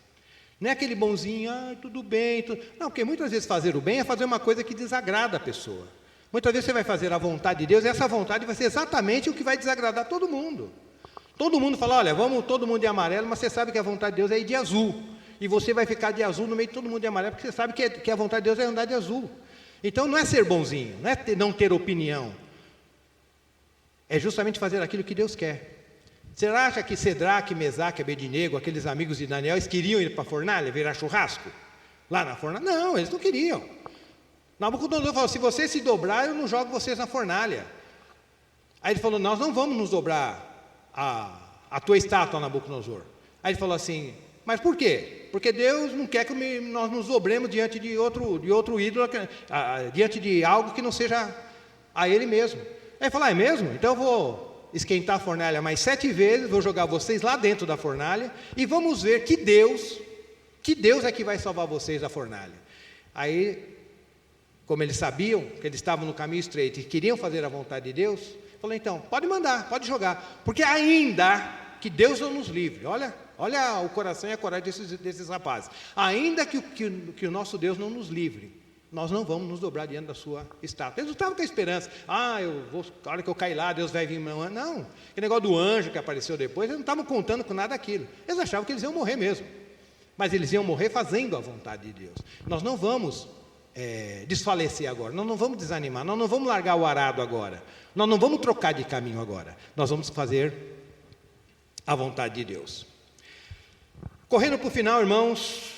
Não é aquele bonzinho, tudo bem. Não, porque muitas vezes fazer o bem é fazer uma coisa que desagrada a pessoa. Muitas vezes você vai fazer a vontade de Deus e essa vontade vai ser exatamente o que vai desagradar todo mundo. Todo mundo fala, olha, vamos todo mundo de amarelo, mas você sabe que a vontade de Deus é ir de azul. E você vai ficar de azul no meio de todo mundo de amarelo, porque você sabe que a vontade de Deus é andar de azul. Então não é ser bonzinho, não é não ter opinião. É justamente fazer aquilo que Deus quer. Você acha que Cedraque, Mesaque, Abednego, aqueles amigos de Daniel, eles queriam ir para a fornalha, virar churrasco? Lá na fornalha? Não, eles não queriam. Nabucodonosor falou, se vocês se dobrar, eu não jogo vocês na fornalha. Aí ele falou, nós não vamos nos dobrar a tua estátua, Nabucodonosor. Aí ele falou assim, mas por quê? Porque Deus não quer que nós nos dobremos diante de outro ídolo, diante de algo que não seja a Ele mesmo. Aí ele falou, é mesmo? Então eu vou esquentar a fornalha mais 7 vezes, vou jogar vocês lá dentro da fornalha, e vamos ver que Deus é que vai salvar vocês da fornalha. Aí, como eles sabiam que eles estavam no caminho estreito e queriam fazer a vontade de Deus, falou, então, pode mandar, pode jogar, porque ainda que Deus não nos livre, olha o coração e a coragem desses rapazes, ainda que o nosso Deus não nos livre, nós não vamos nos dobrar diante da sua estátua. Eles não estavam com a esperança, a hora que eu cair lá, Deus vai vir. Não, aquele negócio do anjo que apareceu depois, eles não estavam contando com nada daquilo, eles achavam que eles iam morrer mesmo, mas eles iam morrer fazendo a vontade de Deus. Nós não vamos desfalecer agora, nós não vamos desanimar, nós não vamos largar o arado agora, nós não vamos trocar de caminho agora, nós vamos fazer a vontade de Deus. Correndo para o final, irmãos,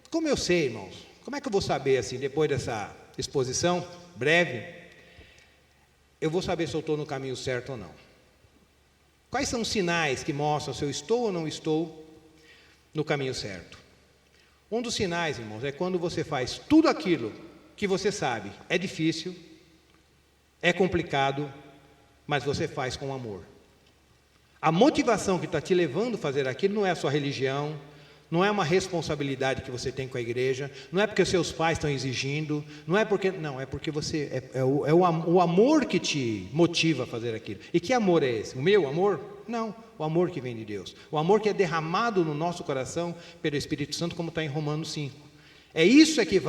como eu sei, irmãos, como é que eu vou saber assim, depois dessa exposição breve, eu vou saber se eu estou no caminho certo ou não? Quais são os sinais que mostram se eu estou ou não estou no caminho certo? Um dos sinais, irmãos, é quando você faz tudo aquilo que você sabe, é difícil, é complicado, mas você faz com amor. A motivação que está te levando a fazer aquilo não é a sua religião, não é uma responsabilidade que você tem com a igreja, não é porque seus pais estão exigindo, é porque você o amor que te motiva a fazer aquilo. E que amor é esse? O meu amor? Não, o amor que vem de Deus, o amor que é derramado no nosso coração pelo Espírito Santo, como está em Romanos 5. É isso que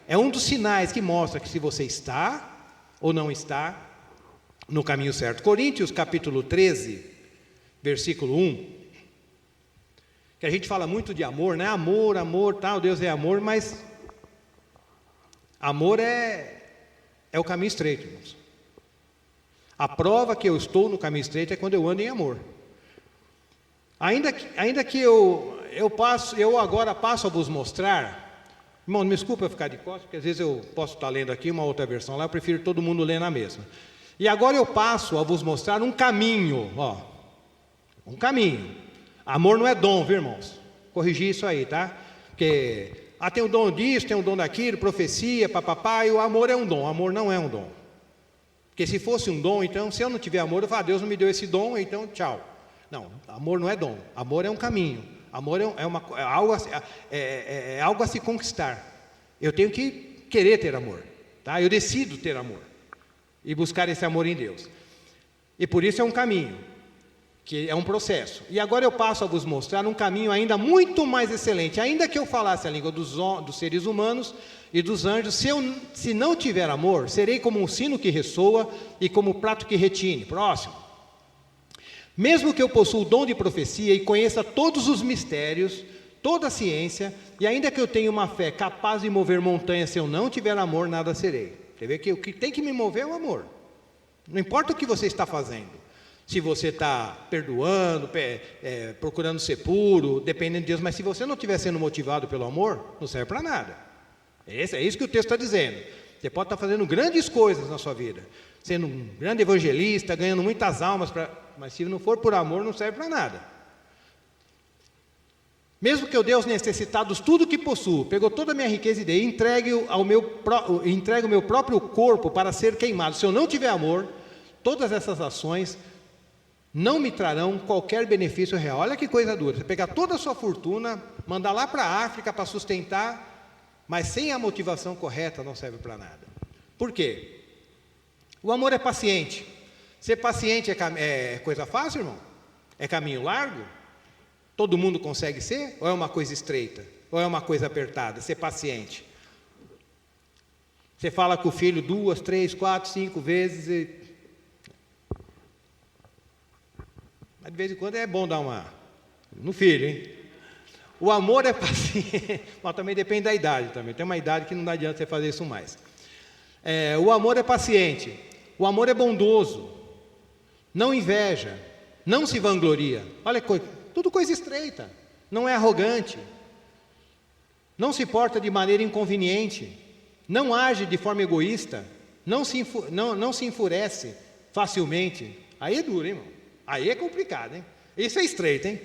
é um dos sinais que mostra que se você está ou não está no caminho certo. Coríntios capítulo 13, versículo 1, que a gente fala muito de amor, né? Amor, tal, Deus é amor, mas amor é o caminho estreito, irmãos. A prova que eu estou no caminho estreito é quando eu ando em amor. Ainda que eu agora passo a vos mostrar Irmão, me desculpa eu ficar de costas, porque às vezes eu posso estar lendo aqui uma outra versão lá, eu prefiro todo mundo ler na mesma. E agora eu passo a vos mostrar um caminho, ó. Um caminho. Amor não é dom, viu, irmãos? Corrigir isso aí, tá? Porque, tem o dom disso, tem o dom daquilo, profecia, papapá, e o amor é um dom. O amor não é um dom. Porque se fosse um dom, então, se eu não tiver amor, eu falo, Deus não me deu esse dom, então tchau. Não, amor não é dom. Amor é um caminho. Amor é algo a se conquistar. Eu tenho que querer ter amor, tá? Eu decido ter amor e buscar esse amor em Deus. E por isso é um caminho, que é um processo. E agora eu passo a vos mostrar um caminho ainda muito mais excelente. Ainda que eu falasse a língua dos seres humanos e dos anjos, se não tiver amor, serei como um sino que ressoa e como um prato que retine. Próximo. Mesmo que eu possua o dom de profecia e conheça todos os mistérios, toda a ciência, e ainda que eu tenha uma fé capaz de mover montanhas, se eu não tiver amor, nada serei. Você vê que o que tem que me mover é o amor. Não importa o que você está fazendo. Se você está perdoando, procurando ser puro, dependendo de Deus, mas se você não estiver sendo motivado pelo amor, não serve para nada. É isso que o texto está dizendo. Você pode estar fazendo grandes coisas na sua vida, sendo um grande evangelista, ganhando muitas almas, mas se não for por amor, não serve para nada. Mesmo que eu dê aos necessitados tudo o que possuo, pegou toda a minha riqueza e dei, entregue o meu próprio corpo para ser queimado. Se eu não tiver amor, todas essas ações não me trarão qualquer benefício real. Olha que coisa dura. Você pegar toda a sua fortuna, mandar lá para a África para sustentar, mas sem a motivação correta não serve para nada. Por quê? O amor é paciente. Ser paciente é coisa fácil, irmão? É caminho largo? Todo mundo consegue ser? Ou é uma coisa estreita? Ou é uma coisa apertada? Ser paciente. Você fala com o filho 2, 3, 4, 5 vezes Mas de vez em quando é bom dar uma... no filho, hein? O amor é paciente, mas também depende da idade também. Tem uma idade que não adianta você fazer isso mais. O amor é paciente, o amor é bondoso, não inveja, não se vangloria. Olha, tudo coisa estreita, não é arrogante, não se porta de maneira inconveniente, não age de forma egoísta, não se enfurece facilmente. Aí é duro, hein, irmão? Aí é complicado, hein? Isso é estreito, hein?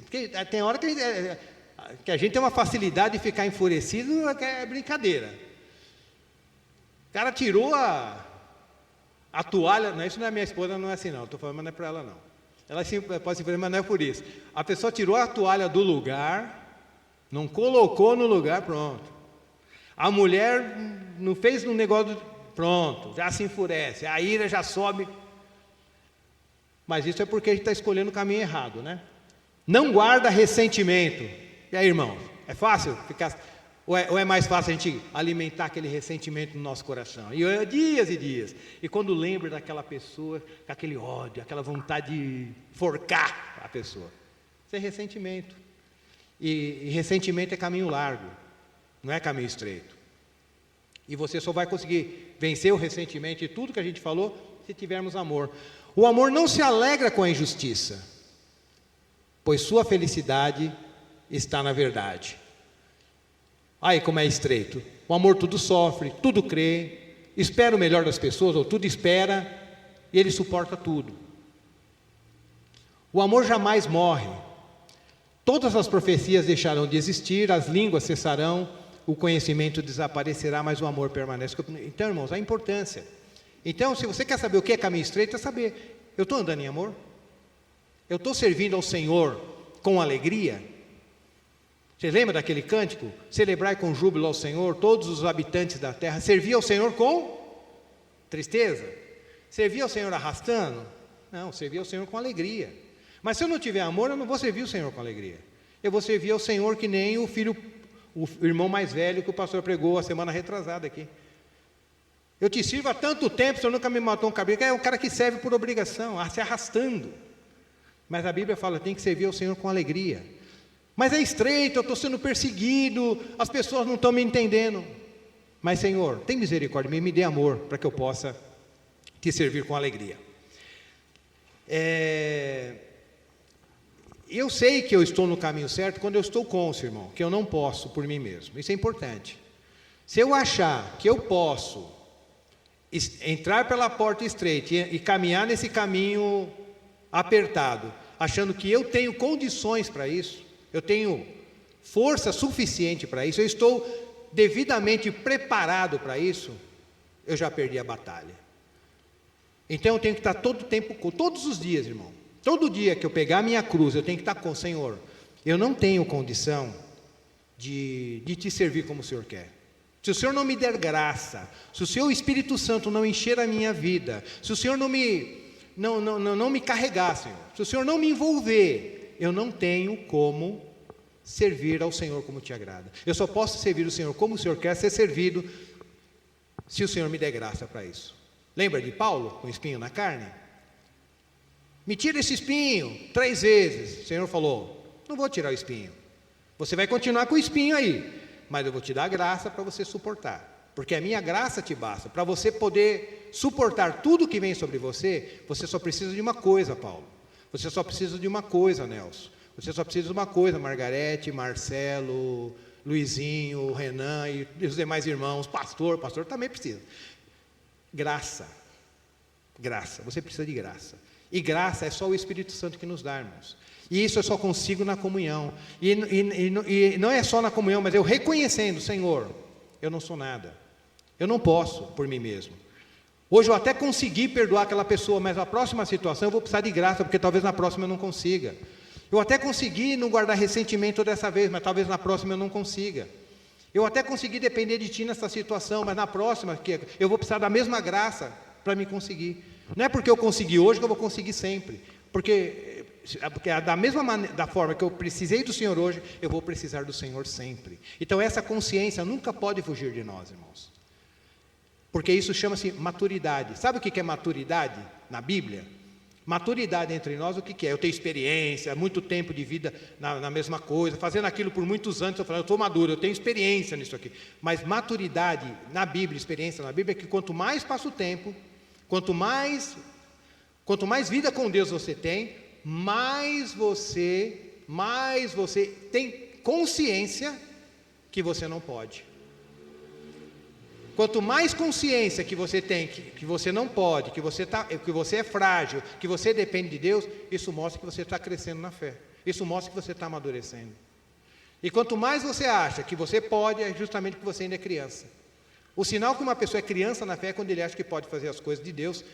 Porque tem hora que a gente tem uma facilidade de ficar enfurecido, que é brincadeira. O cara tirou a toalha, não, isso não é minha esposa, não é assim não, estou falando, mas não é para ela não. Ela sim, pode se ver, mas não é por isso. A pessoa tirou a toalha do lugar, não colocou no lugar, pronto. A mulher não fez um negócio, pronto, já se enfurece, a ira já sobe. Mas isso é porque a gente está escolhendo o caminho errado, né? Não guarda ressentimento. E aí, irmão, é fácil ficar... Ou é mais fácil a gente alimentar aquele ressentimento no nosso coração? E dias e dias. E quando lembra daquela pessoa, com aquele ódio, aquela vontade de forcar a pessoa. Isso é ressentimento. E ressentimento é caminho largo, não é caminho estreito. E você só vai conseguir vencer o ressentimento e tudo que a gente falou se tivermos amor. O amor não se alegra com a injustiça, pois sua felicidade está na verdade. Aí como é estreito. O amor tudo sofre, tudo crê, espera o melhor das pessoas, ou tudo espera, e ele suporta tudo. O amor jamais morre. Todas as profecias deixarão de existir, as línguas cessarão, o conhecimento desaparecerá, mas o amor permanece. Então, irmãos, a importância. Então, se você quer saber o que é caminho estreito, é saber, eu estou andando em amor? Eu estou servindo ao Senhor com alegria? Você lembra daquele cântico? Celebrai com júbilo ao Senhor, todos os habitantes da terra. Servir ao Senhor com tristeza? Servir ao Senhor arrastando? Não, servir ao Senhor com alegria. Mas se eu não tiver amor, eu não vou servir o Senhor com alegria. Eu vou servir ao Senhor que nem o irmão mais velho que o pastor pregou a semana retrasada aqui. Eu te sirvo há tanto tempo, o Senhor nunca me matou um cabelo. É um cara que serve por obrigação, se arrastando. Mas a Bíblia fala, tem que servir ao Senhor com alegria. Mas é estreito, eu estou sendo perseguido, as pessoas não estão me entendendo. Mas, Senhor, tem misericórdia, me dê amor, para que eu possa te servir com alegria. Eu sei que eu estou no caminho certo quando eu estou cônscio, irmão, que eu não posso por mim mesmo. Isso é importante. Se eu achar que eu posso entrar pela porta estreita e caminhar nesse caminho apertado, achando que eu tenho condições para isso, eu tenho força suficiente para isso, eu estou devidamente preparado para isso, eu já perdi a batalha. Então eu tenho que estar todo o tempo, todos os dias, irmão, todo dia que eu pegar a minha cruz, eu tenho que estar com o Senhor. Eu não tenho condição de te servir como o Senhor quer. Se o Senhor não me der graça, se o Seu Espírito Santo não encher a minha vida, se o Senhor não me carregar, Senhor, se o Senhor não me envolver, eu não tenho como servir ao Senhor como te agrada. Eu só posso servir o Senhor como o Senhor quer ser servido, se o Senhor me der graça para isso. Lembra de Paulo, com espinho na carne? Me tira esse espinho 3 vezes. O Senhor falou, não vou tirar o espinho. Você vai continuar com o espinho aí, mas eu vou te dar a graça para você suportar, porque a minha graça te basta. Para você poder suportar tudo que vem sobre você, você só precisa de uma coisa, Paulo. Você só precisa de uma coisa, Nelson. Você só precisa de uma coisa, Margarete, Marcelo, Luizinho, Renan e os demais irmãos, pastor também precisa. Graça. Graça, você precisa de graça. E graça é só o Espírito Santo que nos dá, irmãos. E isso eu só consigo na comunhão. E não é só na comunhão, mas eu reconhecendo, Senhor, eu não sou nada. Eu não posso por mim mesmo. Hoje eu até consegui perdoar aquela pessoa, mas na próxima situação eu vou precisar de graça, porque talvez na próxima eu não consiga. Eu até consegui não guardar ressentimento dessa vez, mas talvez na próxima eu não consiga. Eu até consegui depender de Ti nessa situação, mas na próxima eu vou precisar da mesma graça para me conseguir. Não é porque eu consegui hoje que eu vou conseguir sempre. Porque da mesma maneira, da forma que eu precisei do Senhor hoje, eu vou precisar do Senhor sempre. Então essa consciência nunca pode fugir de nós, irmãos. Porque isso chama-se maturidade. Sabe o que é maturidade na Bíblia? Maturidade entre nós, o que é? Eu tenho experiência, muito tempo de vida na mesma coisa, fazendo aquilo por muitos anos, eu falo, eu estou maduro, eu tenho experiência nisso aqui. Mas maturidade na Bíblia, experiência na Bíblia, é que quanto mais passa o tempo, quanto mais vida com Deus você tem, mais você tem consciência que você não pode. Quanto mais consciência que você tem, que você não pode, que você é frágil, que você depende de Deus, isso mostra que você está crescendo na fé. Isso mostra que você está amadurecendo. E quanto mais você acha que você pode, é justamente porque você ainda é criança. O sinal que uma pessoa é criança na fé é quando ele acha que pode fazer as coisas de Deus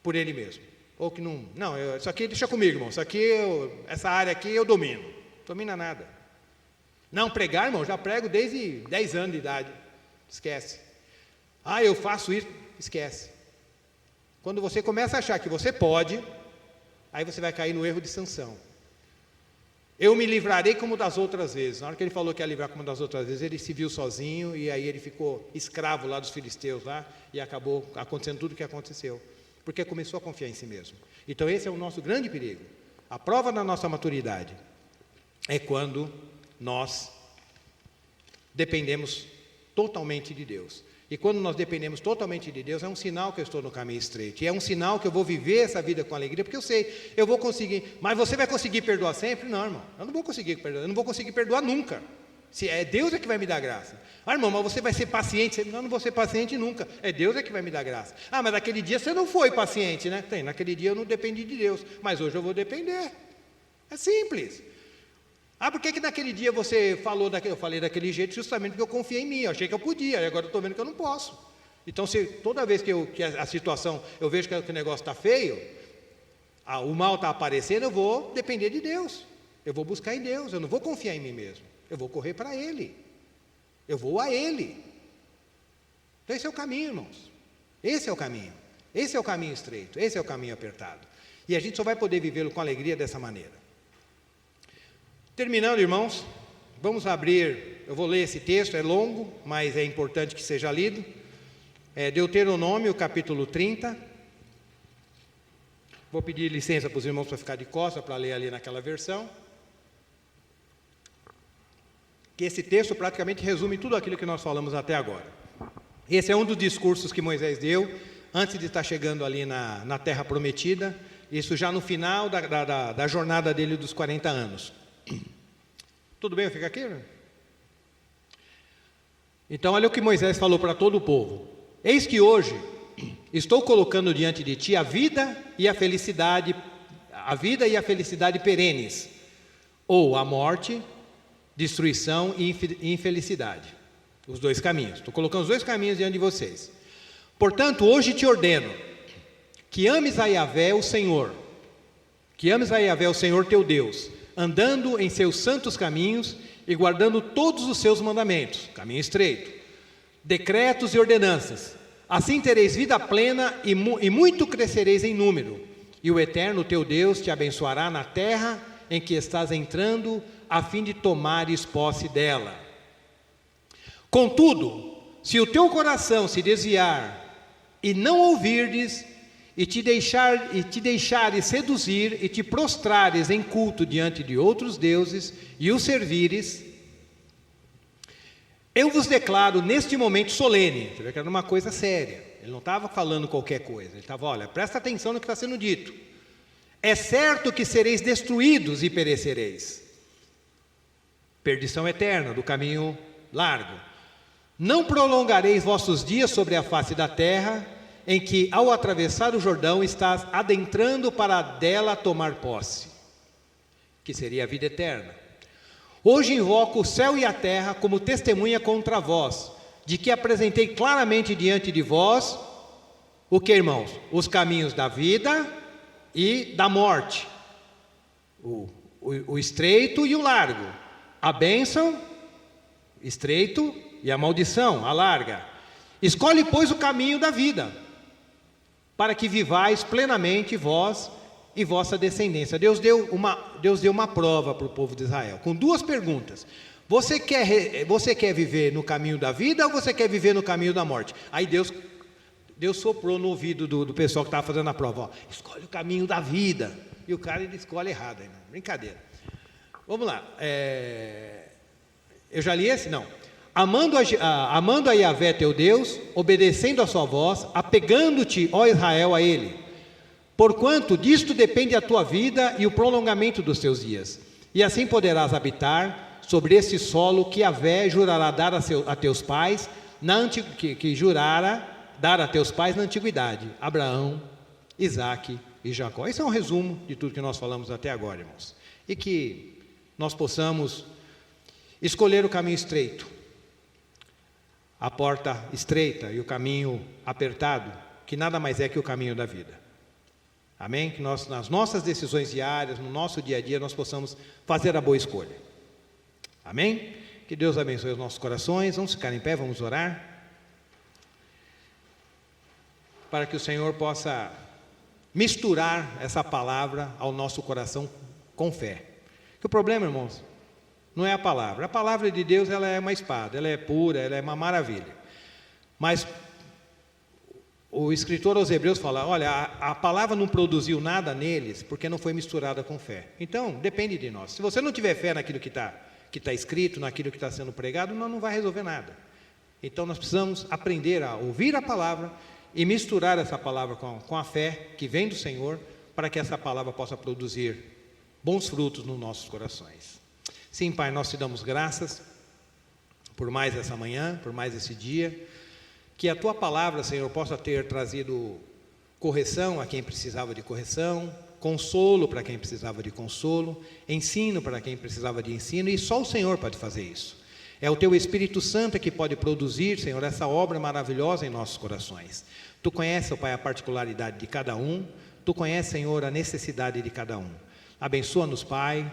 por ele mesmo. Ou que não, isso aqui deixa comigo, irmão, essa área aqui eu domino. Não domina nada. Não, pregar, irmão, já prego desde 10 anos de idade. Esquece. Eu faço isso, esquece. Quando você começa a achar que você pode, aí você vai cair no erro de Sansão. Eu me livrarei como das outras vezes. Na hora que ele falou que ia livrar como das outras vezes, ele se viu sozinho e aí ele ficou escravo lá dos filisteus lá e acabou acontecendo tudo o que aconteceu. Porque começou a confiar em si mesmo. Então esse é o nosso grande perigo. A prova da nossa maturidade é quando nós dependemos totalmente de Deus. E quando nós dependemos totalmente de Deus, é um sinal que eu estou no caminho estreito. E é um sinal que eu vou viver essa vida com alegria, porque eu sei, eu vou conseguir. Mas você vai conseguir perdoar sempre? Não, irmão. Eu não vou conseguir perdoar. Eu não vou conseguir perdoar nunca. Se é Deus é que vai me dar graça. Irmão, mas você vai ser paciente? Não vou ser paciente nunca. É Deus é que vai me dar graça. Mas naquele dia você não foi paciente, né? Naquele dia eu não dependi de Deus. Mas hoje eu vou depender. É simples. Por que naquele dia você falou eu falei daquele jeito? Justamente porque eu confiei em mim, eu achei que eu podia, e agora eu estou vendo que eu não posso. Então, toda vez que a situação, eu vejo que o negócio está feio, o mal está aparecendo, eu vou depender de Deus. Eu vou buscar em Deus, eu não vou confiar em mim mesmo. Eu vou correr para Ele. Eu vou a Ele. Então esse é o caminho, irmãos. Esse é o caminho. Esse é o caminho estreito, esse é o caminho apertado. E a gente só vai poder vivê-lo com alegria dessa maneira. Terminando, irmãos, vamos abrir, eu vou ler esse texto, é longo, mas é importante que seja lido. Deuteronômio, capítulo 30. Vou pedir licença para os irmãos para ficar de costas, para ler ali naquela versão. Que esse texto praticamente resume tudo aquilo que nós falamos até agora. Esse é um dos discursos que Moisés deu, antes de estar chegando ali na Terra Prometida, isso já no final da jornada dele dos 40 anos. Tudo bem eu ficar aqui? Então olha o que Moisés falou para todo o povo: eis que hoje estou colocando diante de ti a vida e a felicidade perenes, ou a morte, destruição e infelicidade. Os dois caminhos. Estou colocando os dois caminhos diante de vocês. Portanto, hoje te ordeno que ames a Yahvé, o Senhor, teu Deus, andando em seus santos caminhos e guardando todos os seus mandamentos, caminho estreito, decretos e ordenanças. Assim tereis vida plena e muito crescereis em número, e o Eterno teu Deus te abençoará na terra em que estás entrando, a fim de tomares posse dela. Contudo, se o teu coração se desviar e não ouvirdes, e te deixares seduzir, e te prostrares em culto diante de outros deuses, e os servires, eu vos declaro neste momento solene. Você vê que era uma coisa séria, ele não estava falando qualquer coisa, ele estava, olha, presta atenção no que está sendo dito. É certo que sereis destruídos e perecereis. Perdição eterna, do caminho largo. Não prolongareis vossos dias sobre a face da terra, em que, ao atravessar o Jordão, estás adentrando para dela tomar posse, que seria a vida eterna. Hoje invoco o céu e a terra como testemunha contra vós, de que apresentei claramente diante de vós, o que, irmãos? Os caminhos da vida e da morte, o estreito e o largo, a bênção, estreito, e a maldição, a larga. Escolhe, pois, o caminho da vida, para que vivais plenamente vós e vossa descendência. Deus deu uma prova para o povo de Israel, com duas perguntas: você quer viver no caminho da vida ou você quer viver no caminho da morte? Aí Deus soprou no ouvido do pessoal que estava fazendo a prova, ó, escolhe o caminho da vida, e o cara ele escolhe errado, né? Brincadeira. Vamos lá, eu já li esse? Não. Amando a Yahvé teu Deus, obedecendo a sua voz, apegando-te, ó Israel, a Ele. Porquanto disto depende a tua vida e o prolongamento dos teus dias. E assim poderás habitar sobre esse solo que Yahvé jurará dar a teus pais, que jurara dar a teus pais na antiguidade, Abraão, Isaque e Jacó. Esse é um resumo de tudo que nós falamos até agora, irmãos. E que nós possamos escolher o caminho estreito, a porta estreita e o caminho apertado, que nada mais é que o caminho da vida. Amém? Que nós, nas nossas decisões diárias, no nosso dia a dia, nós possamos fazer a boa escolha. Amém? Que Deus abençoe os nossos corações. Vamos ficar em pé, vamos orar, para que o Senhor possa misturar essa palavra ao nosso coração com fé. Que o problema, irmãos, não é a palavra de Deus, ela é uma espada, ela é pura, ela é uma maravilha, mas o escritor aos Hebreus fala, olha, a palavra não produziu nada neles, porque não foi misturada com fé. Então, depende de nós. Se você não tiver fé naquilo que está escrito, naquilo que está sendo pregado, não vai resolver nada. Então, nós precisamos aprender a ouvir a palavra e misturar essa palavra com a fé que vem do Senhor, para que essa palavra possa produzir bons frutos nos nossos corações. Sim, Pai, nós te damos graças por mais essa manhã, por mais esse dia, que a Tua palavra, Senhor, possa ter trazido correção a quem precisava de correção, consolo para quem precisava de consolo, ensino para quem precisava de ensino, e só o Senhor pode fazer isso. É o Teu Espírito Santo que pode produzir, Senhor, essa obra maravilhosa em nossos corações. Tu conheces, ó Pai, a particularidade de cada um, Tu conheces, Senhor, a necessidade de cada um. Abençoa-nos, Pai,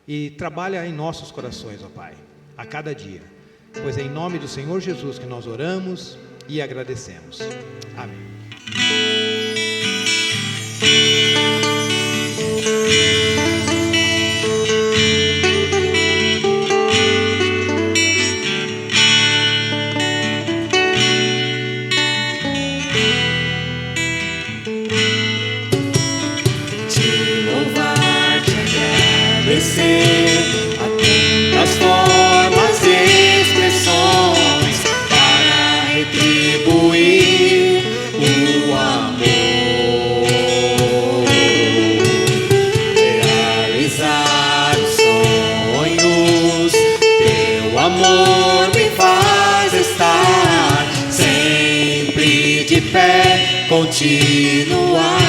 e trabalha em nossos corações, ó Pai, a cada dia, pois é em nome do Senhor Jesus que nós oramos e agradecemos. Amém.
Tantas formas e expressões para retribuir o amor, realizar os sonhos. Teu amor me faz estar pé continuar,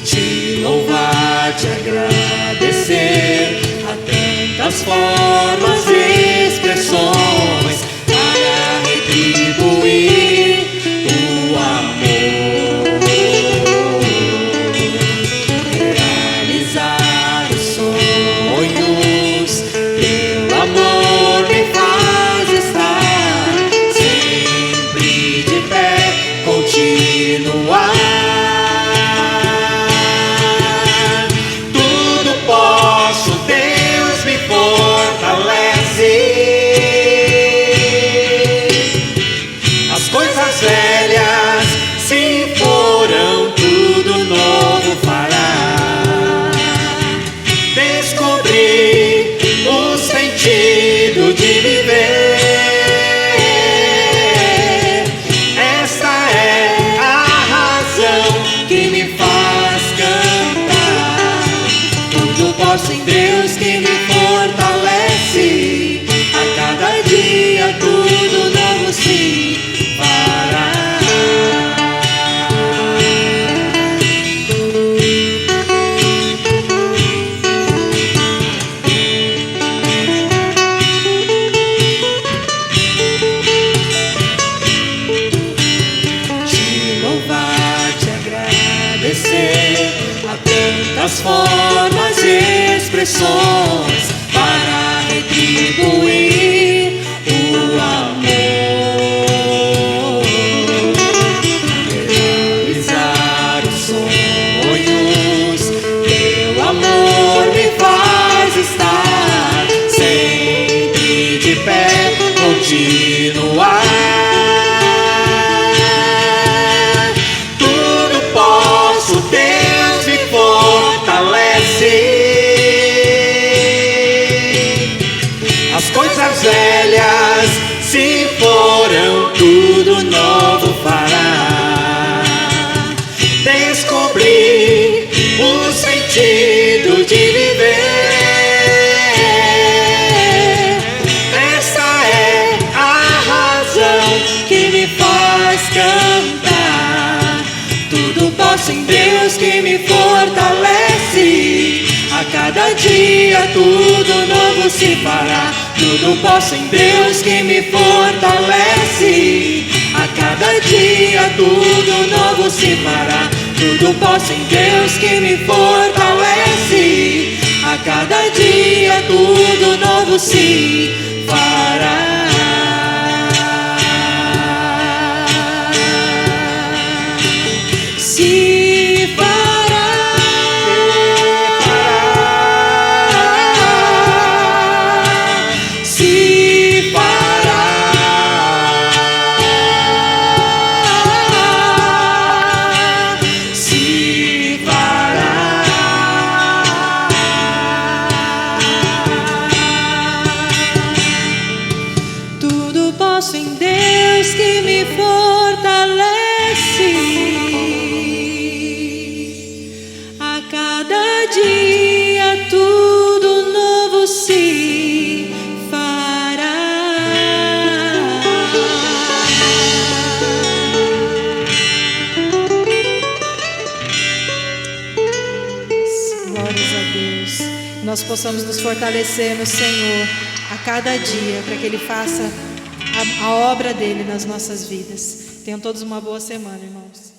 te louvar, te agradecer, há tantas formas e expressões para retribuir o amor, realizar os sonhos. Teu amor me faz estar sempre de pé, continuar. Tudo posso, Deus me fortalece. As coisas velhas se foram, tudo novo fará. Descobri o sentido de viver. Esta é a razão que me faz cantar. Tudo posso em Deus que me fortalece. A cada dia tudo novo se fará. Te louvar, te agradecer, há tantas formas e expressões para retribuir o amor, realizar os sonhos. Teu amor me faz estar sempre de pé, continuar. Tudo posso, Deus me fortalece. As coisas velhas se foram, tudo novo fará. Descobri o sentido de viver. Essa é a razão que me faz cantar. Tudo posso em Deus que me fortalece. A cada dia tudo novo se fará. Tudo posso em Deus que me fortalece. A cada dia tudo novo se fará. Tudo posso em Deus que me fortalece. A cada dia tudo novo se fará. Se fará. Se fará. Se fará. Tudo posso em Deus que me fortalece. A cada dia tudo novo se fará.
Glórias a Deus. Nós possamos nos fortalecer no Senhor a cada dia, para que Ele faça a obra dele nas nossas vidas. Tenham todos uma boa semana, irmãos.